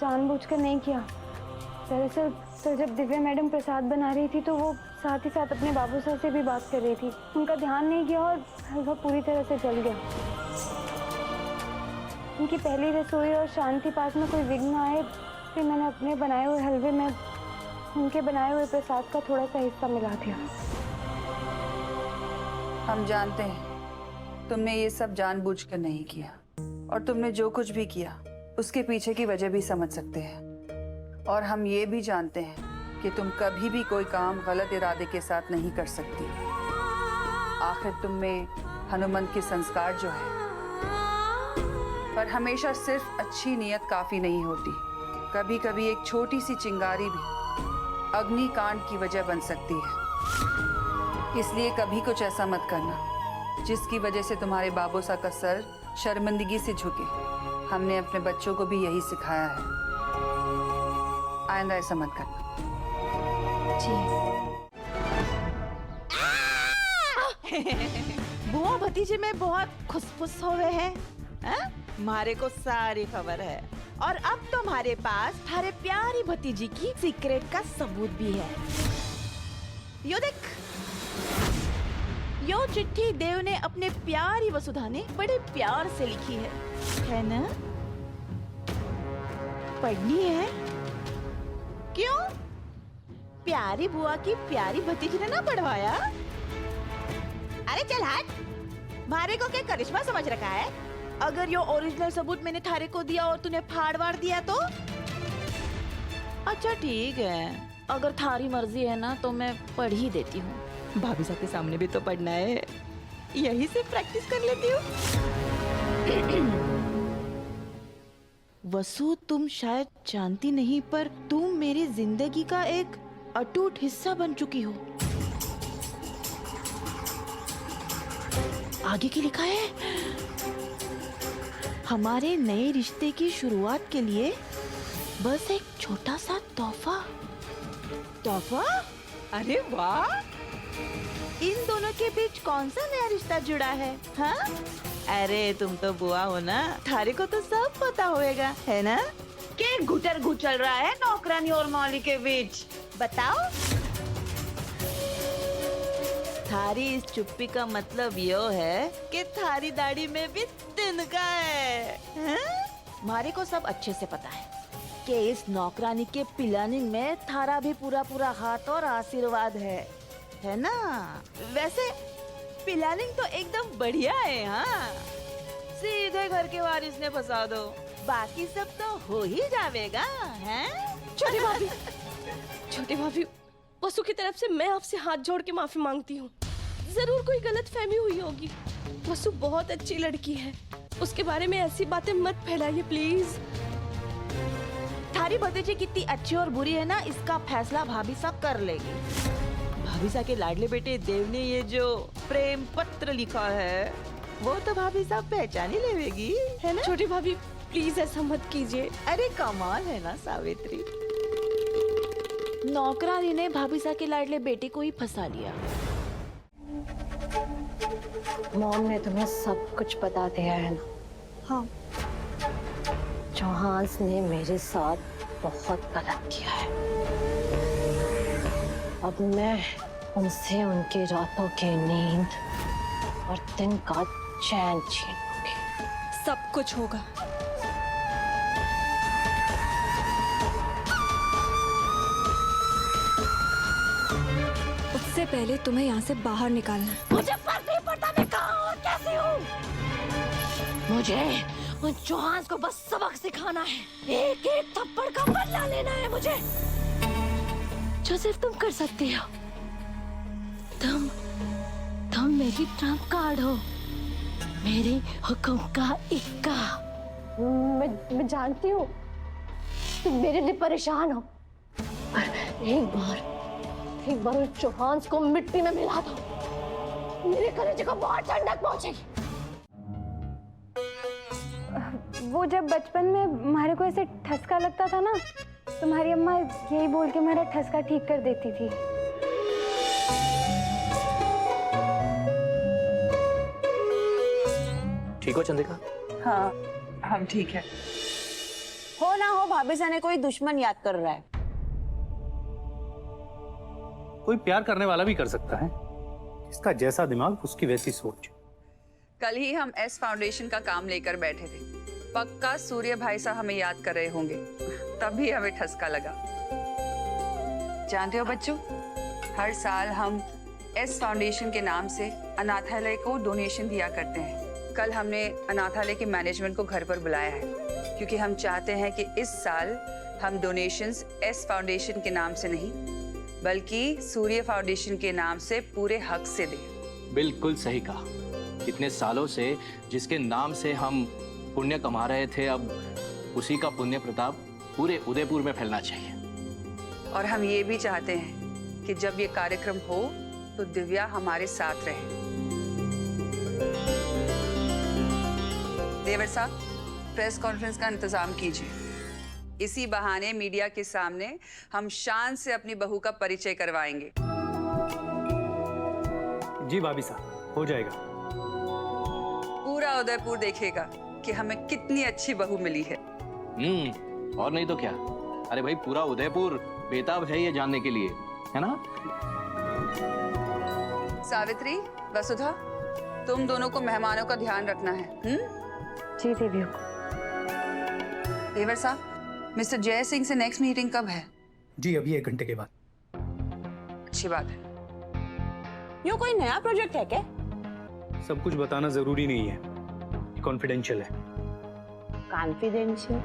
जानबूझकर नहीं किया। दरअसल तो जब दिव्या मैडम प्रसाद बना रही थी तो वो साथ ही साथ अपने बाबू साहब से भी बात कर रही थी। उनका ध्यान नहीं गया और हलवा पूरी तरह से जल गया। उनकी पहली रसोई और शांति पास में कोई विघ्न आए, फिर मैंने अपने बनाए हुए हलवे में उनके बनाए हुए प्रसाद का थोड़ा सा हिस्सा मिला दिया। हम जानते हैं तुमने ये सब जानबूझकर नहीं किया, और तुमने जो कुछ भी किया उसके पीछे की वजह भी समझ सकते हैं। और हम ये भी जानते हैं कि तुम कभी भी कोई काम गलत इरादे के साथ नहीं कर सकती। आखिर तुम में हनुमंत के संस्कार जो है, पर हमेशा सिर्फ अच्छी नियत काफी नहीं होती। कभी कभी एक छोटी सी चिंगारी भी अग्निकांड की वजह बन सकती है। इसलिए कभी कुछ ऐसा मत करना जिसकी वजह से तुम्हारे बाबूसा का सर शर्मिंदगी से झुके। हमने अपने बच्चों को भी यही सिखाया है। आइंदा ऐसा मत करना। बुआ भतीजे में बहुत खुसफुस हो गए हैं। मारे को सारी खबर है, और अब तुम्हारे पास थारे प्यारी भतीजी की सीक्रेट का सबूत भी है। यो देख, यो चिट्ठी देव ने अपने प्यारी वसुधा ने बड़े प्यार से लिखी है ना? पढ़नी है? क्यों? प्यारी बुआ की प्यारी भतीजी ने ना पढ़वाया? अरे चल हट, मारे को क्या करिश्मा समझ रखा है? अगर यो ओरिजिनल सबूत मैंने थारे को दिया और तूने फाड़ वाड़ दिया तो? अच्छा ठीक है, अगर थारी मर्जी है ना तो मैं पढ़ ही देती हूँ। भाभी साहब के सामने भी तो पढ़ना है, यही से प्रैक्टिस कर लेती हूँ। वसु, तुम शायद जानती नहीं, पर तुम मेरी जिंदगी का एक अटूट हिस्सा बन चुकी हो। आगे की लिखा है, हमारे नए रिश्ते की शुरुआत के लिए बस एक छोटा सा तोहफा। तोहफा? अरे वाह! इन दोनों के बीच कौन सा नया रिश्ता जुड़ा है? हाँ? अरे तुम तो बुआ हो ना, थारे को तो सब पता होएगा, है ना? क्या घुटर घुचल रहा है नौकरानी और मौली के बीच? बताओ। थारी इस चुप्पी का मतलब यो है कि थारी दाढ़ी में भी तिनका है, हैं? मारे को सब अच्छे से पता है कि इस नौकरानी के प्लानिंग में थारा भी पूरा पूरा हाथ और आशीर्वाद है ना? वैसे प्लानिंग तो एकदम बढ़िया है। हाँ, सीधे घर के वारिस ने फंसा दो, बाकी सब तो हो ही जाएगा, हैं? छोटी भाभी, वसु की तरफ से मैं आपसे हाथ जोड़ के माफी मांगती हूँ। जरूर कोई गलत फहमी हुई होगी। वसु बहुत अच्छी लड़की है, उसके बारे में ऐसी बातें मत फैलाइए प्लीज। थारी भतीजी कितनी अच्छी और बुरी है ना, इसका फैसला भाभी साहब कर लेगी। भाभी साहब के लाडले बेटे देव ने ये जो प्रेम पत्र लिखा है वो तो भाभी साहब पहचान ही लेगी, है ना? छोटी भाभी प्लीज ऐसा मत कीजिए। अरे कमाल है ना सावित्री, नौकरानी ने भाभी साहब के लाडले बेटे को ही फंसा लिया। मॉम ने तुम्हें सब कुछ बता दिया है ना? हाँ। चौहान ने मेरे साथ बहुत गलत किया है। अब मैं उनसे उनकी रातों की नींद और दिन का चैन छीनूंगी। सब कुछ होगा। उससे पहले तुम्हें यहाँ से बाहर निकालना है। मुझे फर्क नहीं पड़ता मैं कहाँ और कैसे हूँ। मुझे उन चौहान को बस सबक सिखाना है, एक एक थप्पड़ का बदला लेना है मुझे, जो सिर्फ तुम कर सकती हो। तुम मेरी ट्रम्प कार्ड हो, मेरे हुक्म का इक्का। मैं जानती हूँ तुम मेरे लिए परेशान हो, पर एक बार उस चौहान को मिट्टी में मिला दो, मेरे कलेजे को बहुत ठंडक पहुंचेगी। वो जब बचपन में हमारे को ऐसे ठसका लगता था ना, तुम्हारी अम्मा यही बोल के मेरा ठसका ठीक कर देती थी। ठीक हो चंद्रिका? हाँ, हम ठीक है। हो ना हो भाभी साने कोई दुश्मन याद कर रहा है। कोई प्यार करने वाला भी कर सकता है, इसका जैसा दिमाग उसकी वैसी सोच। कल ही हम एस फाउंडेशन का काम लेकर बैठे थे, पक्का सूर्य भाई साहब हमें याद कर रहे होंगे, तभी हमें ठसका लगा। जानते हो बच्चों, हर साल हम एस फाउंडेशन के नाम से अनाथालय को डोनेशन दिया करते हैं। कल हमने अनाथालय के मैनेजमेंट को घर पर बुलाया है, क्योंकि हम चाहते हैं कि इस साल हम डोनेशंस एस फाउंडेशन के नाम से नहीं, बल्कि सूर्य फाउंडेशन के नाम से पूरे हक से दें। बिल्कुल सही कहा। इतने सालों से जिसके नाम से हम पुण्य कमा रहे थे, अब उसी का पुण्य प्रताप पूरे उदयपुर में फैलना चाहिए। और हम ये भी चाहते हैं कि जब ये कार्यक्रम हो तो दिव्या हमारे साथ रहे। देवर साहब, प्रेस कॉन्फ्रेंस का इंतजाम कीजिए। इसी बहाने मीडिया के सामने हम शान से अपनी बहू का परिचय करवाएंगे। जी भाभी साहब, हो जाएगा। पूरा उदयपुर देखेगा कि हमें कितनी अच्छी बहू मिली है। और नहीं तो क्या। अरे भाई, पूरा उदयपुर बेताब है ये जानने के लिए, है ना? सावित्री, वसुधा, तुम दोनों को मेहमानों का ध्यान रखना है। जी दीदी। देवर साहब, मिस्टर जय सिंह से नेक्स्ट मीटिंग कब है? जी अभी 1 घंटे के बाद। अच्छी बात है। यो कोई नया प्रोजेक्ट है क्या? सब कुछ बताना जरूरी नहीं है, कॉन्फिडेंशियल है। कॉन्फिडेंशियल?